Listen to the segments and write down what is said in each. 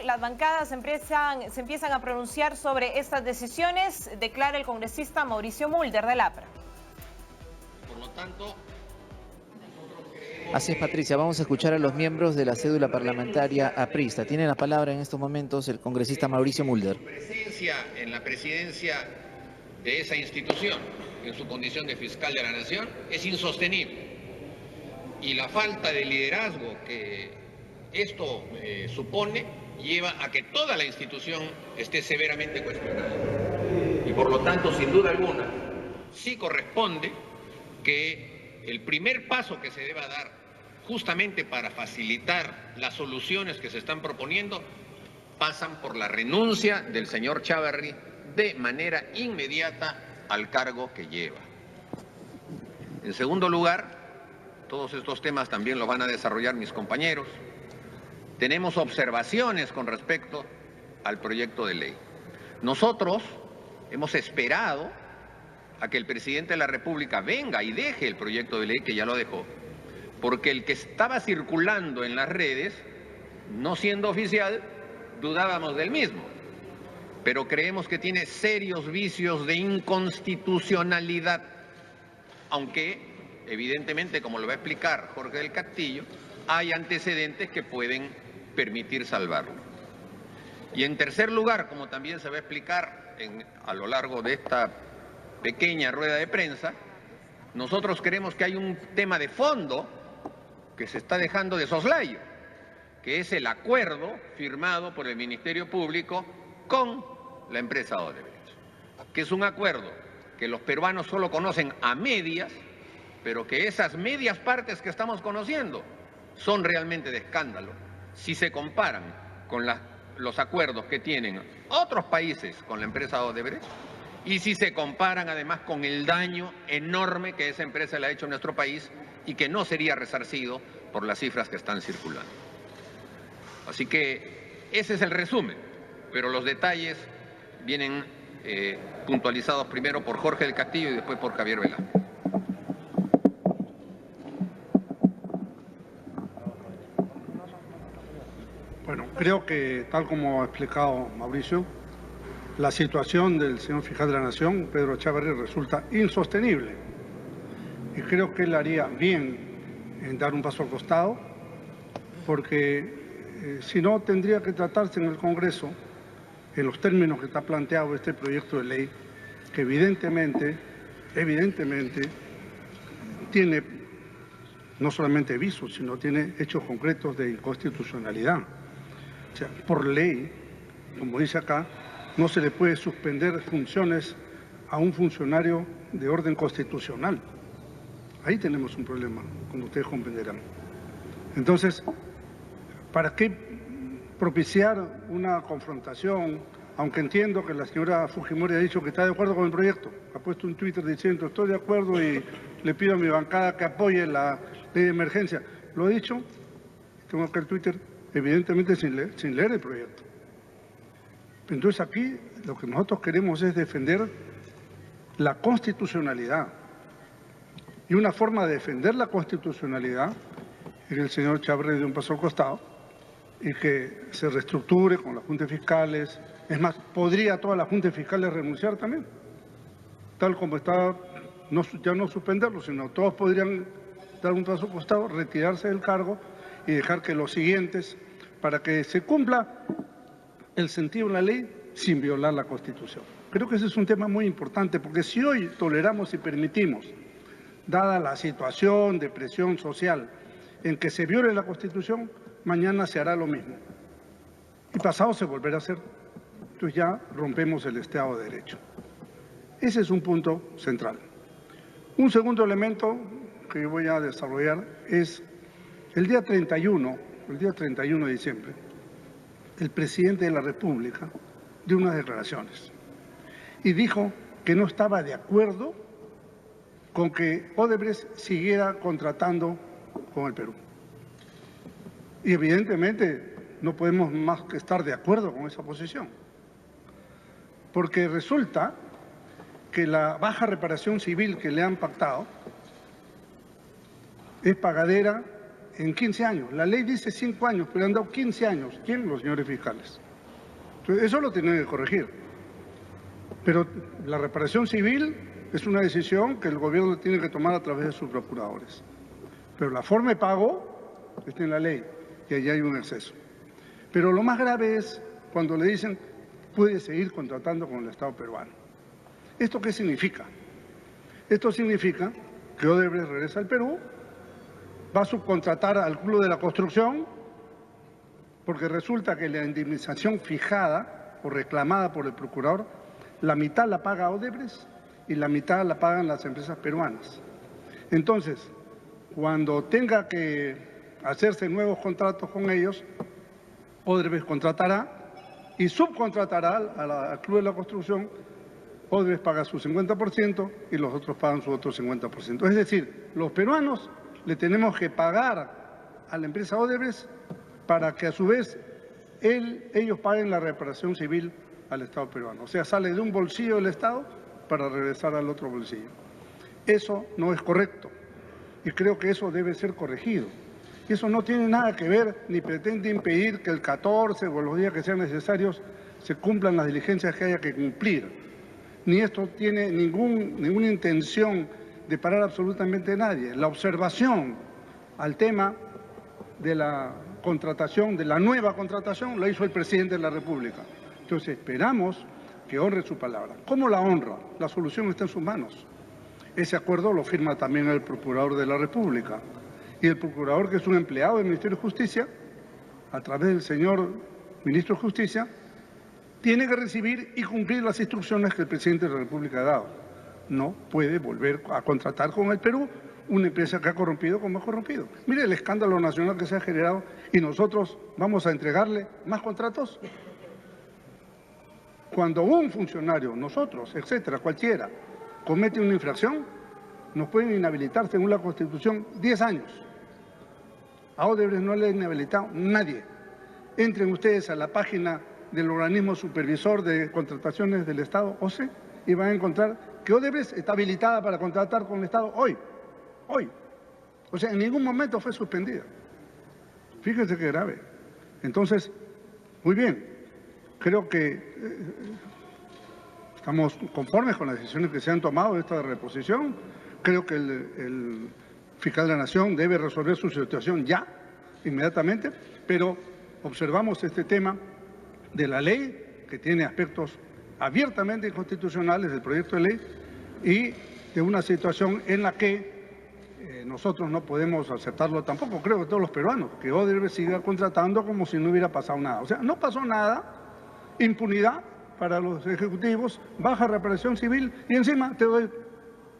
Las bancadas se empiezan a pronunciar sobre estas decisiones, declara el congresista Mauricio Mulder del APRA. Por lo tanto, así es, Patricia. Vamos a escuchar a los miembros de la cédula parlamentaria aprista. Tiene la palabra en estos momentos el congresista Mauricio Mulder. Su presencia en la presidencia de esa institución, en su condición de fiscal de la Nación, es insostenible. Y la falta de liderazgo que esto supone lleva a que toda la institución esté severamente cuestionada. Y por lo tanto, sin duda alguna, sí corresponde que el primer paso que se deba dar justamente para facilitar las soluciones que se están proponiendo pasan por la renuncia del señor Chávarri de manera inmediata al cargo que lleva. En segundo lugar, todos estos temas también lo van a desarrollar mis compañeros. Tenemos observaciones con respecto al proyecto de ley. Nosotros hemos esperado a que el presidente de la República venga y deje el proyecto de ley, que ya lo dejó, porque el que estaba circulando en las redes, no siendo oficial, dudábamos del mismo, pero creemos que tiene serios vicios de inconstitucionalidad, aunque evidentemente, como lo va a explicar Jorge del Castillo, hay antecedentes que pueden permitir salvarlo. Y en tercer lugar, como también se va a explicar a lo largo de esta pequeña rueda de prensa, nosotros creemos que hay un tema de fondo que se está dejando de soslayo, que es el acuerdo firmado por el Ministerio Público con la empresa Odebrecht, que es un acuerdo que los peruanos solo conocen a medias, pero que esas medias partes que estamos conociendo son realmente de escándalo si se comparan con los acuerdos que tienen otros países con la empresa Odebrecht y si se comparan además con el daño enorme que esa empresa le ha hecho a nuestro país y que no sería resarcido por las cifras que están circulando. Así que ese es el resumen, pero los detalles vienen puntualizados primero por Jorge del Castillo y después por Javier Velasco. Bueno, creo que, tal como ha explicado Mauricio, la situación del señor fiscal de la Nación, Pedro Chávarri, resulta insostenible. Y creo que él haría bien en dar un paso al costado, porque si no, tendría que tratarse en el Congreso, en los términos que está planteado este proyecto de ley, que evidentemente tiene no solamente visos, sino tiene hechos concretos de inconstitucionalidad. O sea, por ley, como dice acá, no se le puede suspender funciones a un funcionario de orden constitucional. Ahí tenemos un problema, como ustedes comprenderán. Entonces, ¿para qué propiciar una confrontación? Aunque entiendo que la señora Fujimori ha dicho que está de acuerdo con el proyecto. Ha puesto un Twitter diciendo, estoy de acuerdo y le pido a mi bancada que apoye la ley de emergencia. Lo he dicho, tengo acá el Twitter, evidentemente sin leer el proyecto. Entonces aquí lo que nosotros queremos es defender la constitucionalidad. Y una forma de defender la constitucionalidad es que el señor Chávarri dé un paso al costado y que se reestructure con las juntas fiscales. Es más, podría todas las juntas fiscales renunciar también, tal como está, ya no suspenderlo, sino todos podrían dar un paso al costado, retirarse del cargo y dejar que los siguientes, para que se cumpla el sentido de la ley sin violar la Constitución. Creo que ese es un tema muy importante, porque si hoy toleramos y permitimos, dada la situación de presión social en que se viole la Constitución, mañana se hará lo mismo. Y pasado se volverá a hacer. Entonces ya rompemos el Estado de Derecho. Ese es un punto central. Un segundo elemento que voy a desarrollar es el día 31 de diciembre, el presidente de la República dio unas declaraciones y dijo que no estaba de acuerdo con que Odebrecht siguiera contratando con el Perú. Y evidentemente no podemos más que estar de acuerdo con esa posición, porque resulta que la baja reparación civil que le han pactado es pagadera en 15 años. La ley dice 5 años, pero han dado 15 años. ¿Quién? Los señores fiscales. Entonces, eso lo tienen que corregir. Pero la reparación civil es una decisión que el gobierno tiene que tomar a través de sus procuradores. Pero la forma de pago está en la ley y allí hay un exceso. Pero lo más grave es cuando le dicen puede seguir contratando con el Estado peruano. ¿Esto qué significa? Esto significa que Odebrecht regresa al Perú, va a subcontratar al Club de la Construcción, porque resulta que la indemnización fijada o reclamada por el procurador, la mitad la paga Odebrecht y la mitad la pagan las empresas peruanas. Entonces, cuando tenga que hacerse nuevos contratos con ellos, Odebrecht contratará y subcontratará al Club de la Construcción. Odebrecht paga su 50% y los otros pagan su otro 50%. Es decir, los peruanos le tenemos que pagar a la empresa Odebrecht para que a su vez ellos paguen la reparación civil al Estado peruano. O sea, sale de un bolsillo del Estado para regresar al otro bolsillo. Eso no es correcto y creo que eso debe ser corregido. Y eso no tiene nada que ver ni pretende impedir que el 14 o los días que sean necesarios se cumplan las diligencias que haya que cumplir. Ni esto tiene ninguna intención de parar absolutamente a nadie. La observación al tema de la contratación, de la nueva contratación, la hizo el presidente de la República. Entonces esperamos que honre su palabra. ¿Cómo la honra? La solución está en sus manos. Ese acuerdo lo firma también el Procurador de la República. Y el Procurador, que es un empleado del Ministerio de Justicia, a través del señor Ministro de Justicia, tiene que recibir y cumplir las instrucciones que el presidente de la República ha dado. No puede volver a contratar con el Perú una empresa que ha corrompido como ha corrompido. Mire el escándalo nacional que se ha generado y nosotros vamos a entregarle más contratos. Cuando un funcionario, nosotros, etcétera, cualquiera, comete una infracción, nos pueden inhabilitar según la Constitución 10 años. A Odebrecht no le ha inhabilitado nadie. Entren ustedes a la página del organismo supervisor de contrataciones del Estado, OCE, y van a encontrar que Odebrecht está habilitada para contratar con el Estado hoy. O sea, en ningún momento fue suspendida. Fíjense qué grave. Entonces, muy bien, creo que estamos conformes con las decisiones que se han tomado de esta reposición. Creo que el fiscal de la Nación debe resolver su situación ya, inmediatamente, pero observamos este tema de la ley, que tiene aspectos abiertamente inconstitucionales del proyecto de ley, y de una situación en la que nosotros no podemos aceptarlo tampoco, creo que todos los peruanos, que Odebrecht siga contratando como si no hubiera pasado nada. O sea, no pasó nada, impunidad para los ejecutivos, baja reparación civil y encima te doy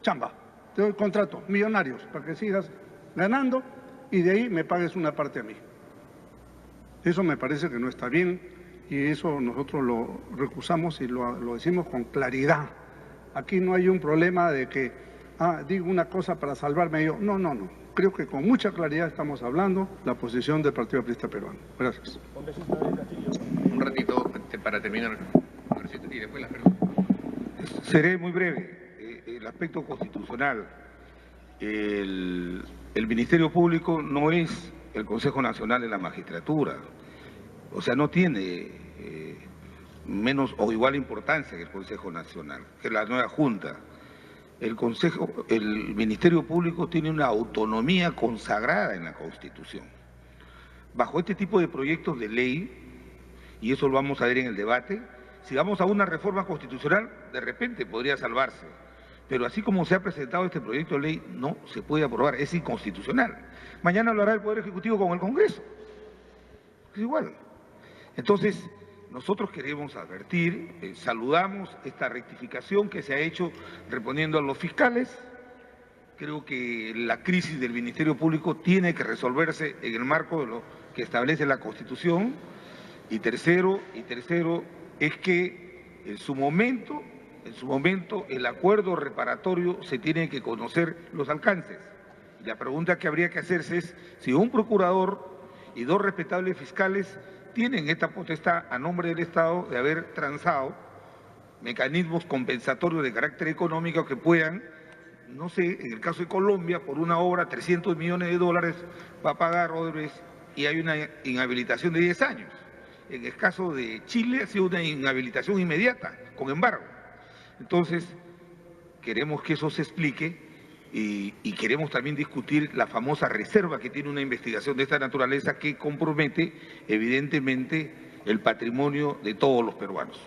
chamba, te doy contratos millonarios para que sigas ganando y de ahí me pagues una parte a mí. Eso me parece que no está bien y eso nosotros lo recusamos y lo decimos con claridad. Aquí no hay un problema de que digo una cosa para salvarme yo. No. Creo que con mucha claridad estamos hablando la posición del Partido Aprista Peruano. Gracias. Un ratito para terminar y después las preguntas. Seré muy breve. El aspecto constitucional. El Ministerio Público no es el Consejo Nacional de la Magistratura. O sea, no tiene menos o igual importancia que el Consejo Nacional, que la nueva Junta. El Ministerio Público tiene una autonomía consagrada en la Constitución. Bajo este tipo de proyectos de ley, y eso lo vamos a ver en el debate, si vamos a una reforma constitucional, de repente podría salvarse. Pero así como se ha presentado este proyecto de ley, no se puede aprobar, es inconstitucional. Mañana lo hará el Poder Ejecutivo con el Congreso. Es igual. Entonces, nosotros queremos advertir, saludamos esta rectificación que se ha hecho respondiendo a los fiscales. Creo que la crisis del Ministerio Público tiene que resolverse en el marco de lo que establece la Constitución. Y tercero es que en su momento el acuerdo reparatorio se tiene que conocer los alcances. Y la pregunta que habría que hacerse es si un procurador y 2 respetables fiscales tienen esta potestad a nombre del Estado de haber transado mecanismos compensatorios de carácter económico que puedan no sé, en el caso de Colombia, por una obra, 300 millones de dólares va a pagar Odebrecht y hay una inhabilitación de 10 años. En el caso de Chile ha sido una inhabilitación inmediata, con embargo. Entonces, queremos que eso se explique y queremos también discutir la famosa reserva que tiene una investigación de esta naturaleza que compromete, evidentemente, el patrimonio de todos los peruanos.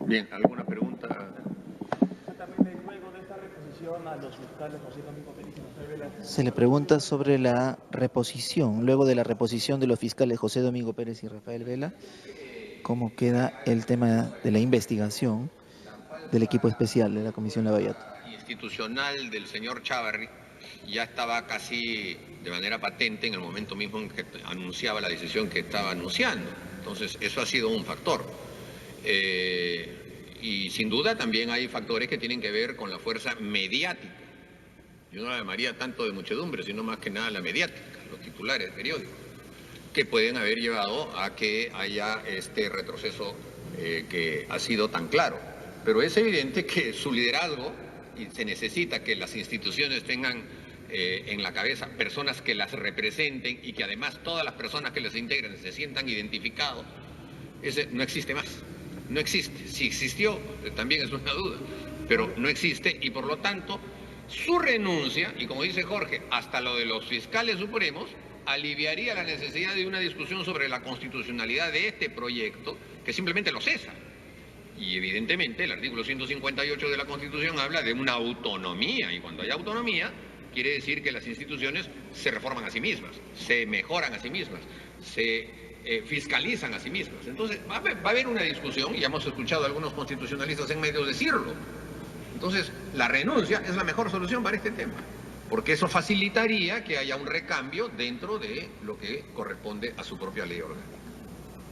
Bien, ¿alguna pregunta? Luego de esta reposición a los fiscales José Domingo Pérez y Rafael Vela. Se le pregunta sobre la reposición, luego de la reposición de los fiscales José Domingo Pérez y Rafael Vela, ¿cómo queda el tema de la investigación del equipo especial de la Comisión Lavallato? Institucional del señor Chávarri ya estaba casi de manera patente en el momento mismo en que anunciaba la decisión que estaba anunciando. Entonces, eso ha sido un factor. Y sin duda también hay factores que tienen que ver con la fuerza mediática. Yo no la llamaría tanto de muchedumbre, sino más que nada la mediática, los titulares de periódicos, que pueden haber llevado a que haya este retroceso que ha sido tan claro. Pero es evidente que su liderazgo, y se necesita que las instituciones tengan en la cabeza personas que las representen y que además todas las personas que las integren se sientan identificados, ese no existe más. No existe. Si existió, también es una duda, pero no existe y por lo tanto su renuncia, y como dice Jorge, hasta lo de los fiscales supremos, aliviaría la necesidad de una discusión sobre la constitucionalidad de este proyecto que simplemente lo cesa. Y evidentemente el artículo 158 de la Constitución habla de una autonomía, y cuando hay autonomía quiere decir que las instituciones se reforman a sí mismas, se mejoran a sí mismas, se fiscalizan a sí mismas. Entonces va a haber una discusión, y ya hemos escuchado a algunos constitucionalistas en medios decirlo. Entonces la renuncia es la mejor solución para este tema, porque eso facilitaría que haya un recambio dentro de lo que corresponde a su propia ley orgánica.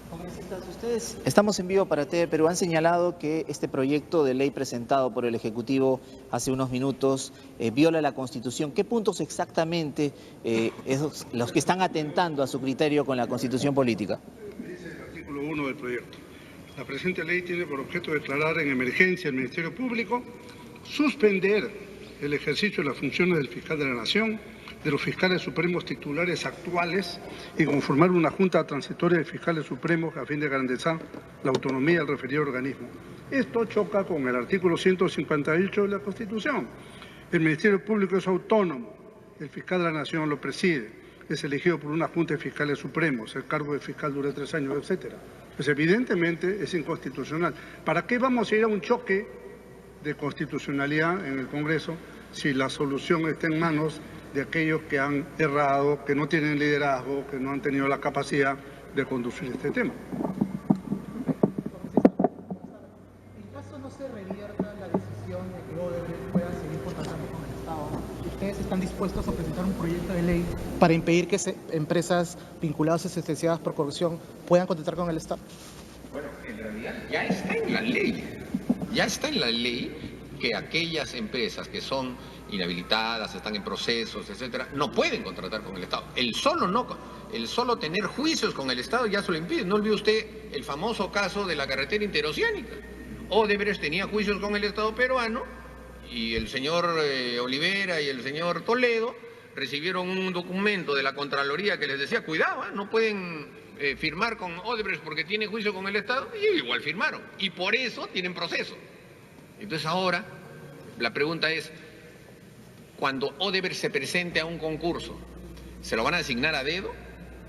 Congresistas, ustedes, estamos en vivo para TV Perú, han señalado que este proyecto de ley presentado por el Ejecutivo hace unos minutos viola la Constitución. ¿Qué puntos exactamente esos, los que están atentando a su criterio con la Constitución política? Dice el artículo 1 del proyecto. La presente ley tiene por objeto declarar en emergencia el Ministerio Público, suspender el ejercicio de las funciones del fiscal de la Nación, de los fiscales supremos titulares actuales y conformar una junta transitoria de fiscales supremos a fin de garantizar la autonomía del referido organismo. Esto choca con el artículo 158 de la Constitución. El Ministerio Público es autónomo, el fiscal de la Nación lo preside, es elegido por una junta de fiscales supremos, el cargo de fiscal dura 3 años, etc. Pues evidentemente es inconstitucional. ¿Para qué vamos a ir a un choque de constitucionalidad en el Congreso si la solución está en manos de aquellos que han errado, que no tienen liderazgo, que no han tenido la capacidad de conducir este tema? En caso no se revierta la decisión de que Odebrecht pueda seguir contratando con el Estado, ¿ustedes están dispuestos a presentar un proyecto de ley para impedir que empresas vinculadas a sentenciadas por corrupción puedan contratar con el Estado? Bueno, en realidad ya está en la ley. Ya está en la ley que aquellas empresas que son inhabilitadas, están en procesos, etcétera, no pueden contratar con el Estado. El solo tener juicios con el Estado ya se lo impide. No olvide usted el famoso caso de la carretera interoceánica. Odebrecht tenía juicios con el Estado peruano y el señor Olivera y el señor Toledo recibieron un documento de la Contraloría que les decía, cuidado, no pueden firmar con Odebrecht porque tiene juicio con el Estado, y igual firmaron. Y por eso tienen proceso. Entonces ahora la pregunta es, cuando Odebrecht se presente a un concurso, ¿se lo van a asignar a dedo?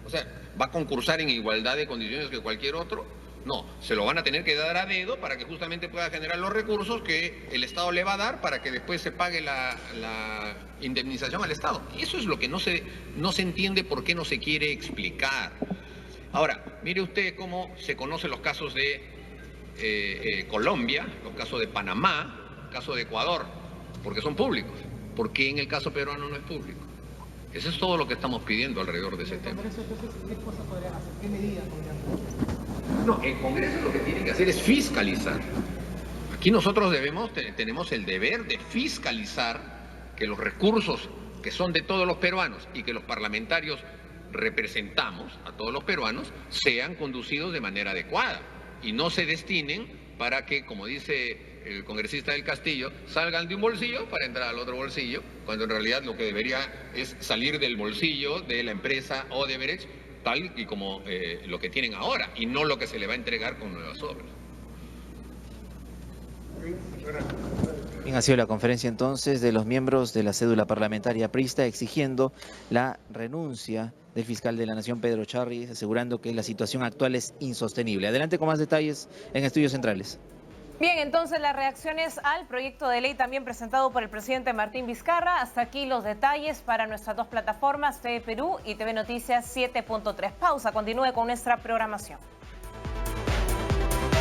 O sea, ¿va a concursar en igualdad de condiciones que cualquier otro? No, se lo van a tener que dar a dedo para que justamente pueda generar los recursos que el Estado le va a dar para que después se pague la indemnización al Estado. Eso es lo que no se entiende por qué no se quiere explicar. Ahora, mire usted cómo se conocen los casos de Colombia, los casos de Panamá, el caso de Ecuador, porque son públicos. ¿Por qué en el caso peruano no es público? Eso es todo lo que estamos pidiendo alrededor de ese tema. Entonces, ¿qué cosas podrían hacer? ¿Qué medidas podrían hacer? No, el Congreso lo que tiene que hacer es fiscalizar. Aquí nosotros tenemos el deber de fiscalizar que los recursos que son de todos los peruanos y que los parlamentarios representamos a todos los peruanos sean conducidos de manera adecuada y no se destinen para que, como dice el congresista del Castillo salgan de un bolsillo para entrar al otro bolsillo, cuando en realidad lo que debería es salir del bolsillo de la empresa Odebrecht, tal y como lo que tienen ahora, y no lo que se le va a entregar con nuevas obras. Bien, ha sido la conferencia entonces de los miembros de la cédula parlamentaria aprista exigiendo la renuncia del fiscal de la Nación, Pedro Charri, asegurando que la situación actual es insostenible. Adelante con más detalles en Estudios Centrales. Bien, entonces las reacciones al proyecto de ley también presentado por el presidente Martín Vizcarra. Hasta aquí los detalles para nuestras dos plataformas, TV Perú y TV Noticias 7.3. Pausa, continúe con nuestra programación.